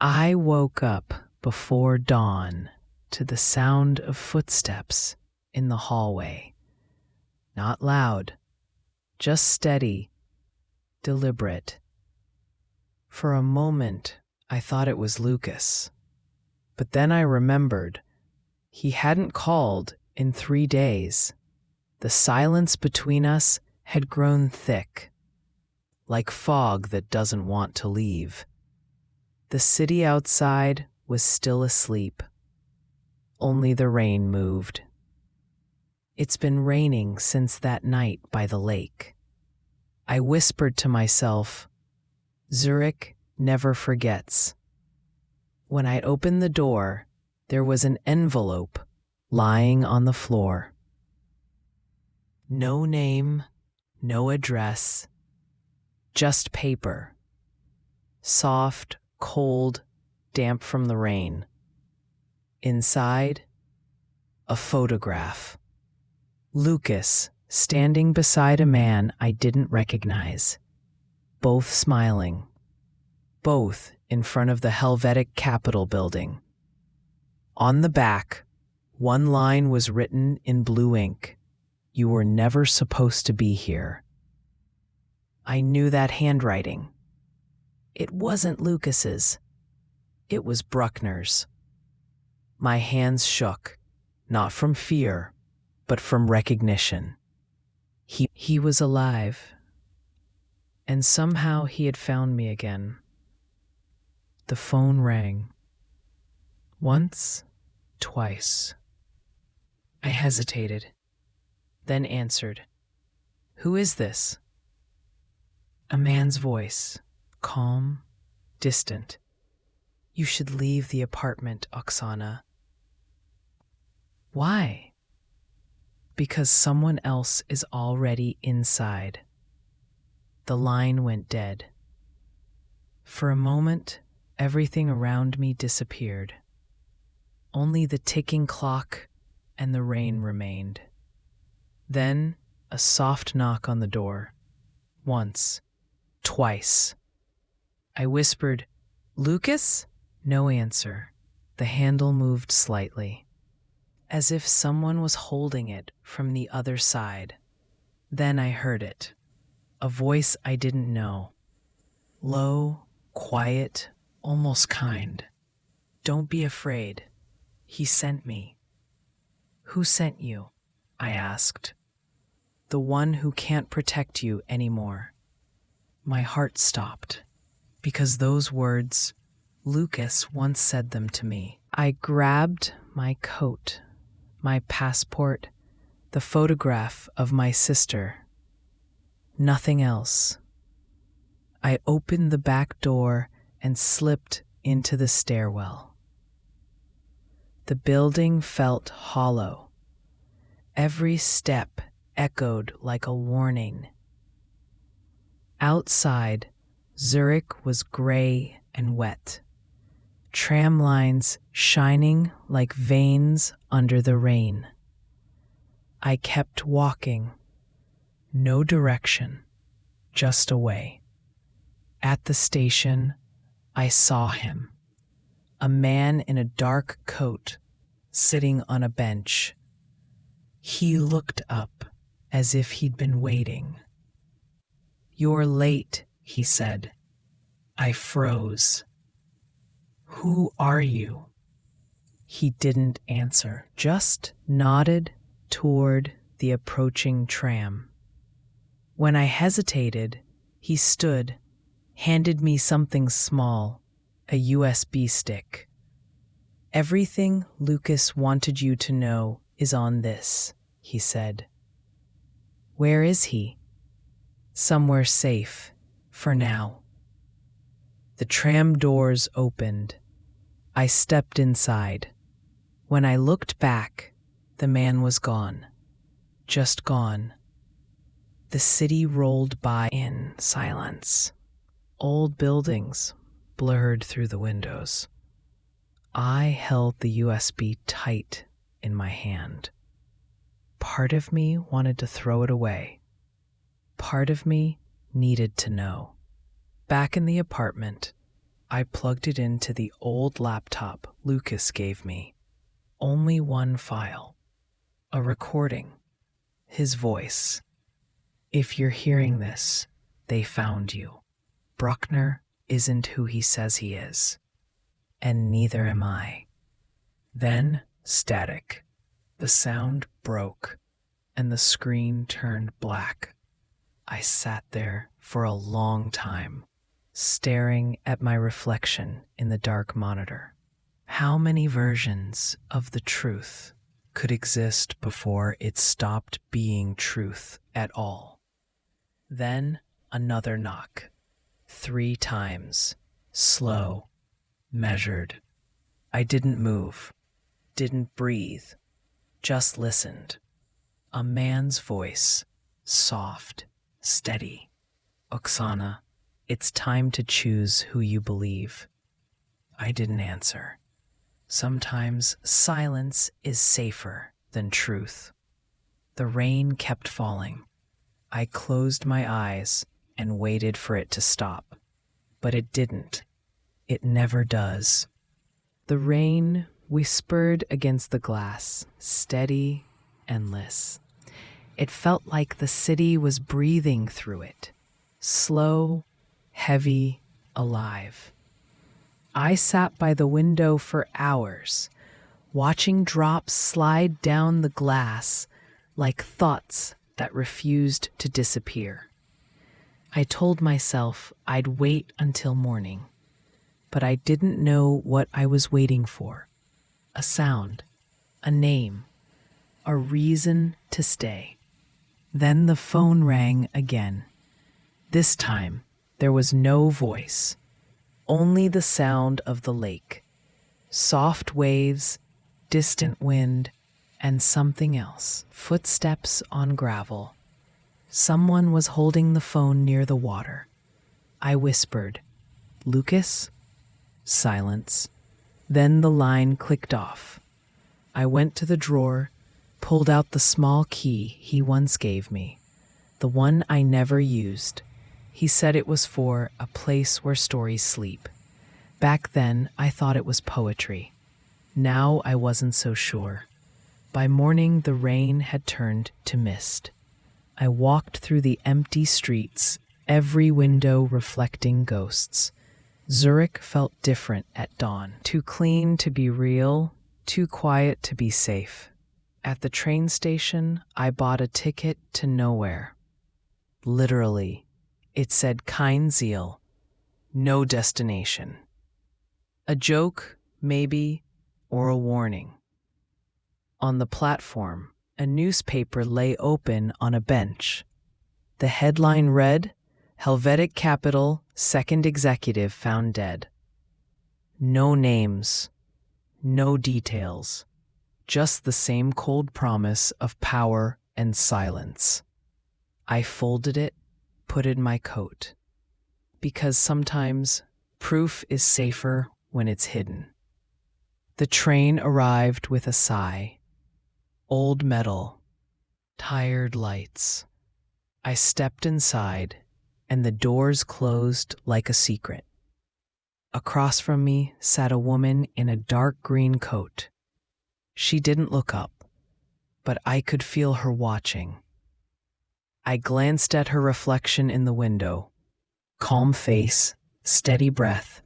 I woke up before dawn to the sound of footsteps in the hallway. Not loud, just steady, deliberate. For a moment, I thought it was Lucas. But then I remembered he hadn't called in 3 days. The silence between us had grown thick, like fog that doesn't want to leave. The city outside was still asleep. Only the rain moved. It's been raining since that night by the lake. I whispered to myself, Zurich never forgets. When I opened the door, there was an envelope lying on the floor. No name, no address, just paper. Soft, cold, damp from the rain. Inside, a photograph. Lucas standing beside a man I didn't recognize. Both smiling. Both in front of the Helvetic Capitol building. On the back, one line was written in blue ink. You were never supposed to be here. I knew that handwriting. It wasn't Lucas's. It was Bruckner's. My hands shook, not from fear, but from recognition. He was alive, and somehow he had found me again. The phone rang. Once, twice. I hesitated, then answered. Who is this? A man's voice, calm, distant. You should leave the apartment, Oksana. Why? Because someone else is already inside. The line went dead. For a moment, everything around me disappeared. Only the ticking clock and the rain remained. Then, a soft knock on the door. Once, twice. I whispered, Lucas? No answer. The handle moved slightly, as if someone was holding it from the other side. Then I heard it, a voice I didn't know. Low, quiet, almost kind. Don't be afraid. He sent me. Who sent you? I asked. The one who can't protect you anymore. My heart stopped, because those words, Lucas once said them to me. I grabbed my coat, my passport, the photograph of my sister. Nothing else. I opened the back door and slipped into the stairwell. The building felt hollow. Every step echoed like a warning. Outside, Zurich was gray and wet. Tram lines shining like veins under the rain. I kept walking. No direction, just away. At the station, I saw him. A man in a dark coat, sitting on a bench. He looked up as if he'd been waiting. You're late, he said. I froze. Who are you? He didn't answer, just nodded toward the approaching tram. When I hesitated, he stood, handed me something small, a USB stick. Everything Lucas wanted you to know is on this, he said. Where is he? Somewhere safe, for now. The tram doors opened. I stepped inside. When I looked back, the man was gone. Just gone. The city rolled by in silence. Old buildings blurred through the windows. I held the USB tight in my hand. Part of me wanted to throw it away. Part of me needed to know. Back in the apartment, I plugged it into the old laptop Lucas gave me. Only one file. A recording. His voice. If you're hearing this, they found you. Bruckner isn't who he says he is. And neither am I. Then, static. The sound broke, and the screen turned black. I sat there for a long time, staring at my reflection in the dark monitor. How many versions of the truth could exist before it stopped being truth at all? Then another knock. 3 times. Slow. Measured. I didn't move. Didn't breathe. Just listened. A man's voice. Soft. Steady. Oksana, it's time to choose who you believe. I didn't answer. Sometimes silence is safer than truth. The rain kept falling. I closed my eyes and waited for it to stop. But it didn't. It never does. The rain whispered against the glass, steady, endless. It felt like the city was breathing through it. Slow, heavy, alive. I sat by the window for hours, watching drops slide down the glass like thoughts that refused to disappear. I told myself I'd wait until morning, but I didn't know what I was waiting for. A sound, a name, a reason to stay. Then the phone rang again. This time, there was no voice, only the sound of the lake. Soft waves, distant wind, and something else. Footsteps on gravel. Someone was holding the phone near the water. I whispered, "Lucas?" Silence. Then the line clicked off. I went to the drawer, pulled out the small key he once gave me, the one I never used. He said it was for a place where stories sleep. Back then, I thought it was poetry. Now I wasn't so sure. By morning, the rain had turned to mist. I walked through the empty streets, every window reflecting ghosts. Zurich felt different at dawn. Too clean to be real, too quiet to be safe. At the train station, I bought a ticket to nowhere. Literally, it said kind zeal, no destination. A joke, maybe, or a warning. On the platform, a newspaper lay open on a bench. The headline read, "Helvetic Capital, Second Executive Found Dead." No names, no details, just the same cold promise of power and silence. I folded it, put it in my coat. Because sometimes proof is safer when it's hidden. The train arrived with a sigh. Old metal, tired lights. I stepped inside, and the doors closed like a secret. Across from me sat a woman in a dark green coat. She didn't look up, but I could feel her watching. I glanced at her reflection in the window. Calm face, steady breath,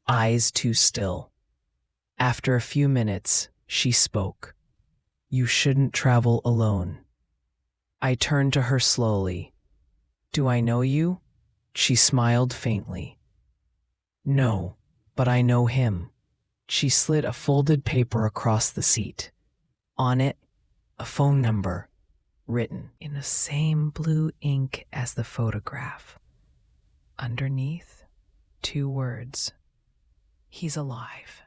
eyes too still. After a few minutes, she spoke. "You shouldn't travel alone." I turned to her slowly. "Do I know you?" She smiled faintly. "No, but I know him." She slid a folded paper across the seat. On it, a phone number, written in the same blue ink as the photograph. Underneath, 2 words. "He's alive."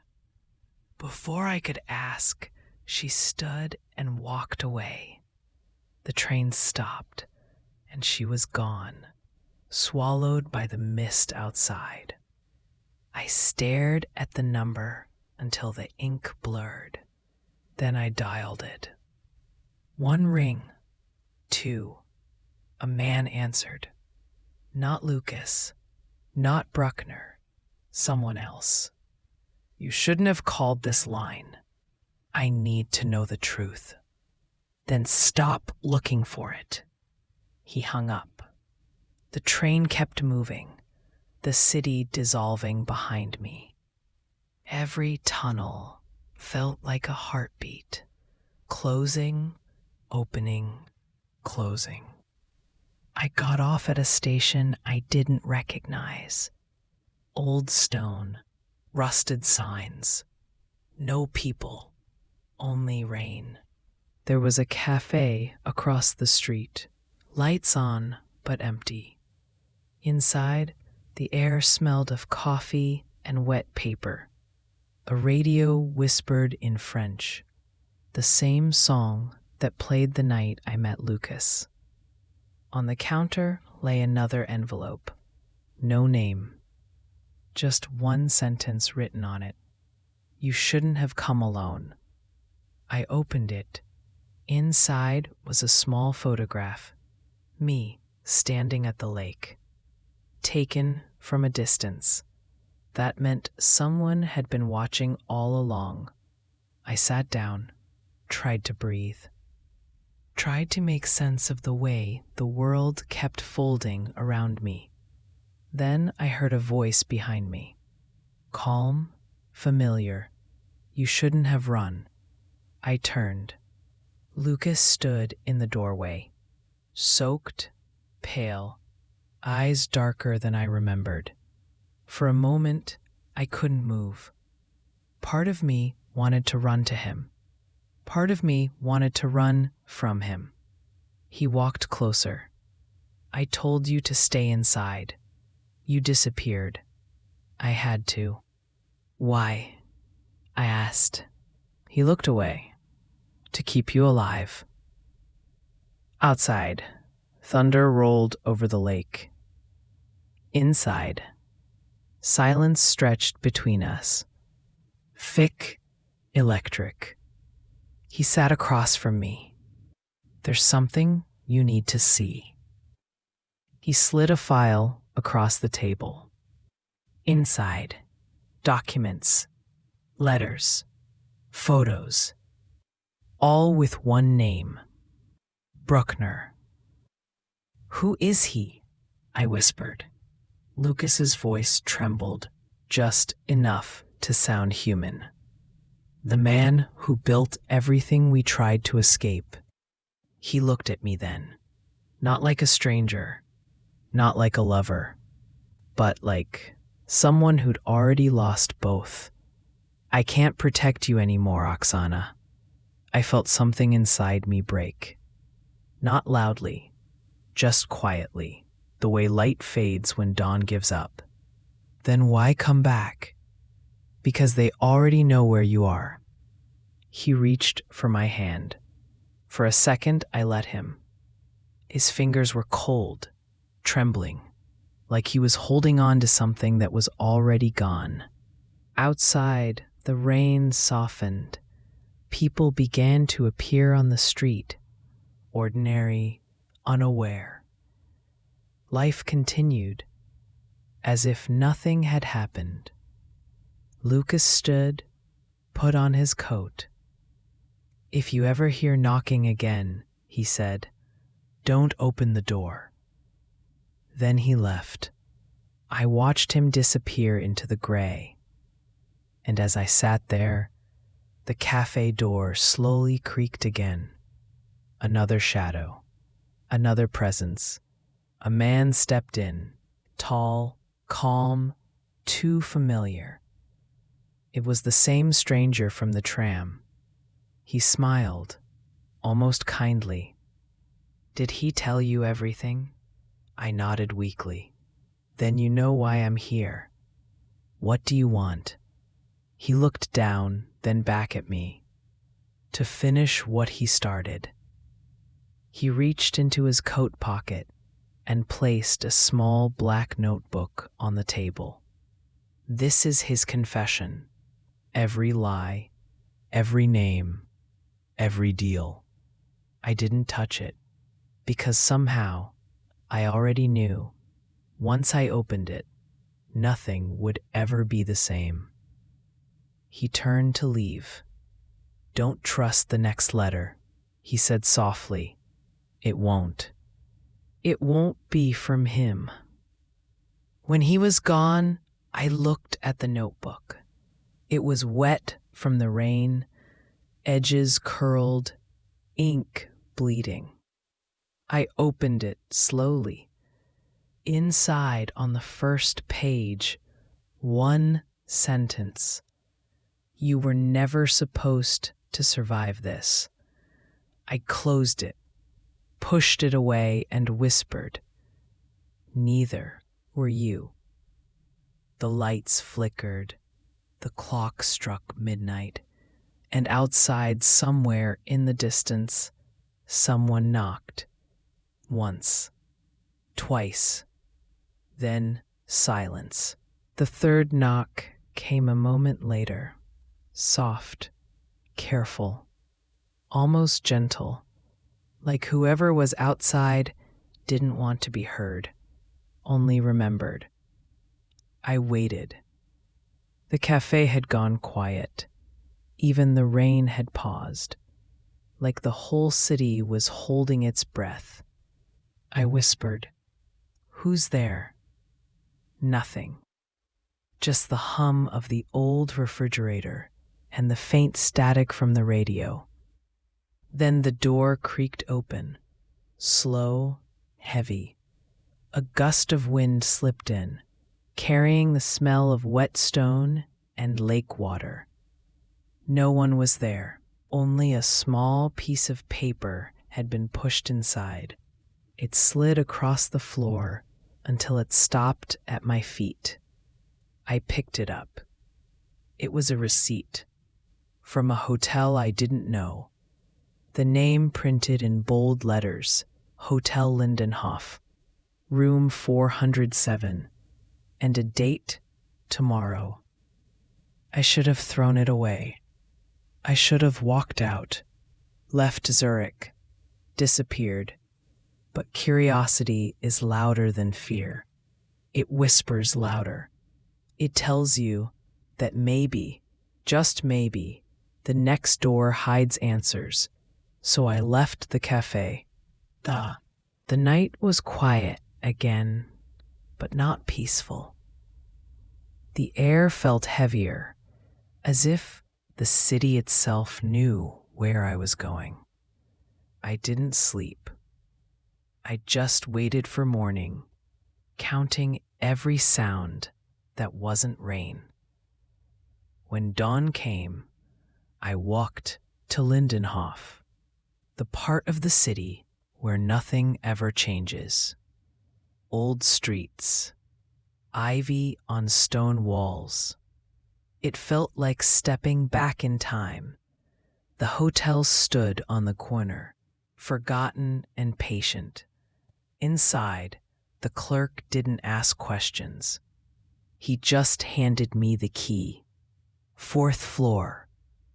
Before I could ask, she stood and walked away. The train stopped, and she was gone, swallowed by the mist outside. I stared at the number until the ink blurred. Then I dialed it. 1 ring, 2. A man answered. Not Lucas, not Bruckner. Someone else. You shouldn't have called this line. I need to know the truth. Then stop looking for it. He hung up. The train kept moving, the city dissolving behind me. Every tunnel felt like a heartbeat, closing, opening, closing. I got off at a station I didn't recognize. Old stone, rusted signs. No people, only rain. There was a cafe across the street, lights on but empty. Inside, the air smelled of coffee and wet paper. A radio whispered in French, the same song that played the night I met Lucas. On the counter lay another envelope. No name. Just one sentence written on it. You shouldn't have come alone. I opened it. Inside was a small photograph. Me, standing at the lake. Taken from a distance. That meant someone had been watching all along. I sat down, tried to breathe. Tried to make sense of the way the world kept folding around me. Then I heard a voice behind me. Calm, familiar. You shouldn't have run. I turned. Lucas stood in the doorway, soaked, pale, eyes darker than I remembered. For a moment, I couldn't move. Part of me wanted to run to him. Part of me wanted to run from him. He walked closer. I told you to stay inside. You disappeared. I had to. Why? I asked. He looked away. To keep you alive. Outside, thunder rolled over the lake. Inside, silence stretched between us. Thick, electric. He sat across from me. There's something you need to see. He slid a file across the table. Inside, documents, letters, photos, all with one name. Bruckner. Who is he? I whispered. Lucas's voice trembled, just enough to sound human. The man who built everything we tried to escape. He looked at me then, not like a stranger, not like a lover, but like someone who'd already lost both. I can't protect you anymore, Oksana. I felt something inside me break. Not loudly, just quietly, the way light fades when dawn gives up. Then why come back? Because they already know where you are. He reached for my hand. For a second, I let him. His fingers were cold, trembling, like he was holding on to something that was already gone. Outside, the rain softened. People began to appear on the street, ordinary, unaware. Life continued, as if nothing had happened. Lucas stood, put on his coat. If you ever hear knocking again, he said, don't open the door. Then he left. I watched him disappear into the gray. And as I sat there, the cafe door slowly creaked again. Another shadow, another presence. A man stepped in, tall, calm, too familiar. It was the same stranger from the tram. He smiled, almost kindly. Did he tell you everything? I nodded weakly. Then you know why I'm here. What do you want? He looked down, then back at me. To finish what he started. He reached into his coat pocket and placed a small black notebook on the table. This is his confession. Every lie, every name, every deal. I didn't touch it, because somehow I already knew. Once I opened it, nothing would ever be the same. He turned to leave. "Don't trust the next letter," he said softly. "It won't. It won't be from him." When he was gone, I looked at the notebook. It was wet from the rain, edges curled, ink bleeding. I opened it slowly. Inside, on the first page, one sentence. "You were never supposed to survive this." I closed it, pushed it away, and whispered, "Neither were you." The lights flickered, the clock struck midnight, and outside, somewhere in the distance, someone knocked. Once, twice, then silence. The third knock came a moment later, soft, careful, almost gentle, like whoever was outside didn't want to be heard, only remembered. I waited. The cafe had gone quiet. Even the rain had paused, like the whole city was holding its breath. I whispered, "Who's there?" Nothing. Just the hum of the old refrigerator and the faint static from the radio. Then the door creaked open, slow, heavy. A gust of wind slipped in, carrying the smell of wet stone and lake water. No one was there. Only a small piece of paper had been pushed inside. It slid across the floor until it stopped at my feet. I picked it up. It was a receipt from a hotel I didn't know. The name printed in bold letters, Hotel Lindenhof, room 407, and a date, tomorrow. I should have thrown it away. I should have walked out, left Zurich, disappeared. But curiosity is louder than fear. It whispers louder. It tells you that maybe, just maybe, the next door hides answers. So I left the cafe. The night was quiet again, but not peaceful. The air felt heavier, as if the city itself knew where I was going. I didn't sleep. I just waited for morning, counting every sound that wasn't rain. When dawn came, I walked to Lindenhof, the part of the city where nothing ever changes. Old streets, ivy on stone walls. It felt like stepping back in time. The hotel stood on the corner, forgotten and patient. Inside, the clerk didn't ask questions. He just handed me the key. "Fourth floor,"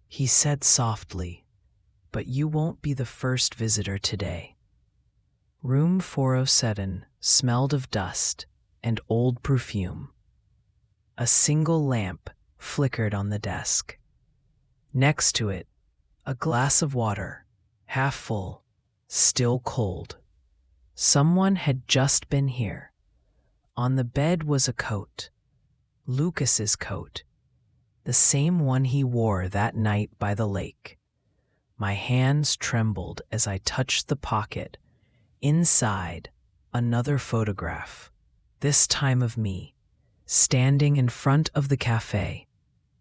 he said softly, "but you won't be the first visitor today." Room 407 smelled of dust and old perfume. A single lamp flickered on the desk. Next to it, a glass of water, half full, still cold. Someone had just been here. On the bed was a coat, Lucas's coat, the same one he wore that night by the lake. My hands trembled as I touched the pocket. Inside, another photograph, this time of me, standing in front of the cafe,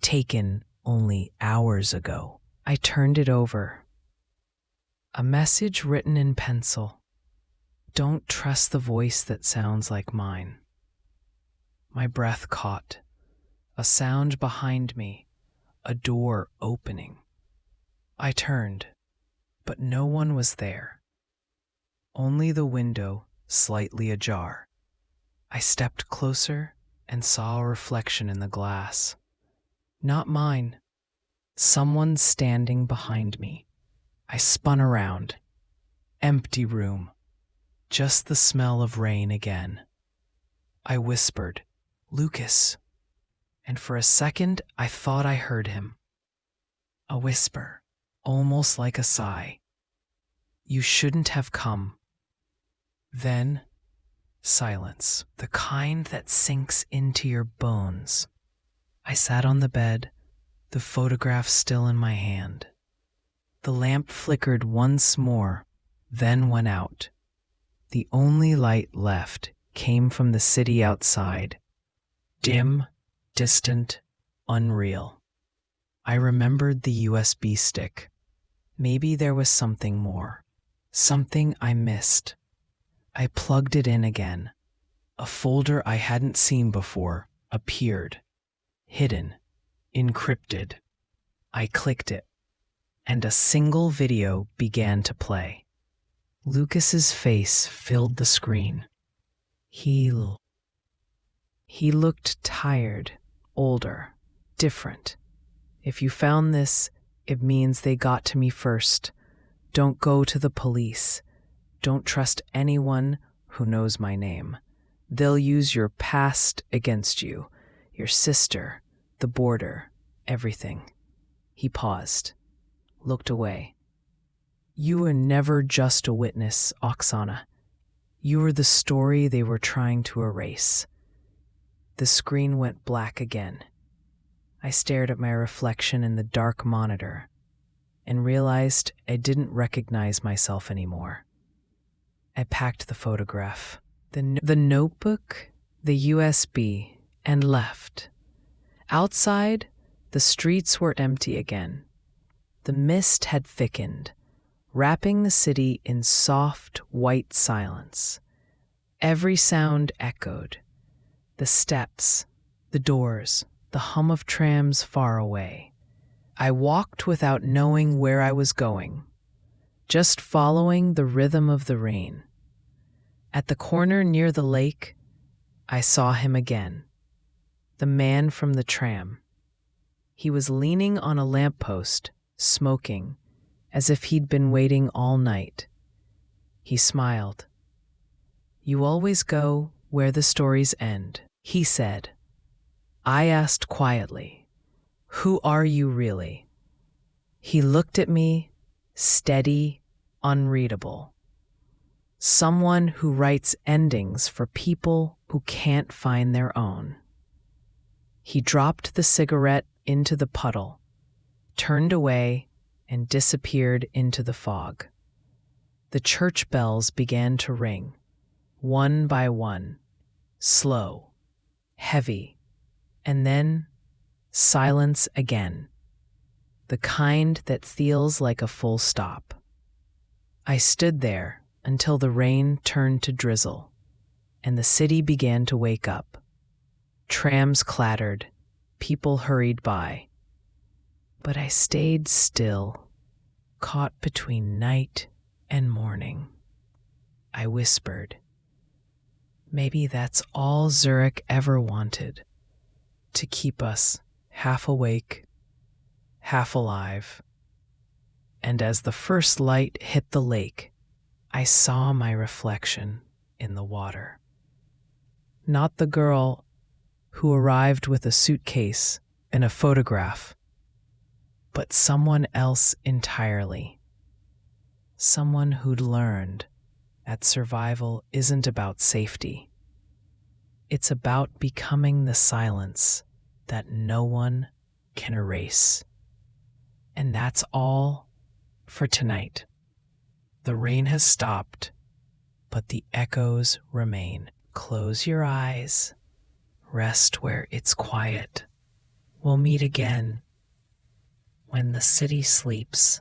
taken only hours ago. I turned it over. A message written in pencil. "Don't trust the voice that sounds like mine." My breath caught. A sound behind me, a door opening. I turned, but no one was there. Only the window slightly ajar. I stepped closer and saw a reflection in the glass. Not mine. Someone standing behind me. I spun around. Empty room. Just the smell of rain again. I whispered, Lucas. And for a second, I thought I heard him. A whisper, almost like a sigh. You shouldn't have come. Then, silence, the kind that sinks into your bones. I sat on the bed, the photograph still in my hand. The lamp flickered once more, then went out. The only light left came from the city outside. Dim, distant, unreal. I remembered the USB stick. Maybe there was something more. Something I missed. I plugged it in again. A folder I hadn't seen before appeared. Hidden. Encrypted. I clicked it, and a single video began to play. Lucas's face filled the screen. He looked tired, older, different. If you found this, it means they got to me first. Don't go to the police. Don't trust anyone who knows my name. They'll use your past against you, your sister, the border, everything. He paused, looked away. You were never just a witness, Oksana. You were the story they were trying to erase. The screen went black again. I stared at my reflection in the dark monitor and realized I didn't recognize myself anymore. I packed the photograph, the notebook, the USB, and left. Outside, the streets were empty again. The mist had thickened, wrapping the city in soft, white silence. Every sound echoed. The steps, the doors, the hum of trams far away. I walked without knowing where I was going, just following the rhythm of the rain. At the corner near the lake, I saw him again. The man from the tram. He was leaning on a lamppost, smoking, as if he'd been waiting all night. He smiled. You always go where the stories end, he said. I asked quietly, who are you really? He looked at me, steady, unreadable. Someone who writes endings for people who can't find their own. He dropped the cigarette into the puddle, turned away, and disappeared into the fog. The church bells began to ring, one by one, slow, heavy, and then silence again, the kind that feels like a full stop. I stood there until the rain turned to drizzle, and the city began to wake up. Trams clattered, people hurried by. But I stayed still, caught between night and morning. I whispered, maybe that's all Zurich ever wanted, to keep us half awake, half alive. And as the first light hit the lake, I saw my reflection in the water. Not the girl who arrived with a suitcase and a photograph, but someone else entirely. Someone who'd learned that survival isn't about safety. It's about becoming the silence that no one can erase. And that's all for tonight. The rain has stopped, but the echoes remain. Close your eyes. Rest where it's quiet. We'll meet again when the city sleeps.